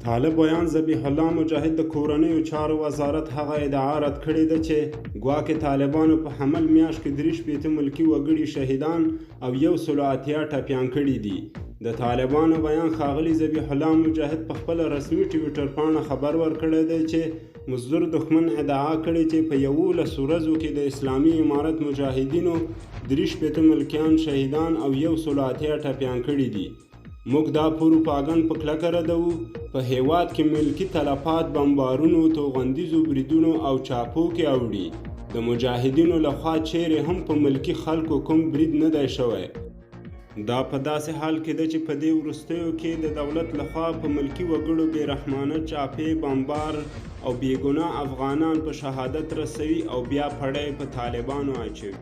طالب ویان ذبیح الله مجاهد د کورنیو چارو وزارت هغه ادعا رد کړې ده چې ګواکې طالبانو په حمل میاشت کې 3 ملکي وګړي شهیدان او 180 ټپیان کړي دي. د طالبانو بیان ښاغلي ذبیح الله مجاهد په خپله رسمي ټویټر پاڼه خبر ورکړی دی چې مزدور دښمن ادعا کړې چې په 11 ورځو کې د اسلامي امارت مجاهدینو 3 ملکیان شهیدان او 180 ټپیان کړي دي. موږ دا پروپاګند په کلکه ردوو. په هیواد کې ملکي تلفات بمبارونو، توغندیزو بریدونو او چاپو کې اوړي. د مجاهدینو لخوا چیرې هم په ملکي خلکو کوم برید نه دی شوی. دا په داسې حال کې ده چې په دې وروستیو کې د دولت لخوا په ملکي وګړو بېرحمانه چاپې، بمبار او بېګناه افغانان په شهادت رسوي او بیا پړی په طالبانو اچوي.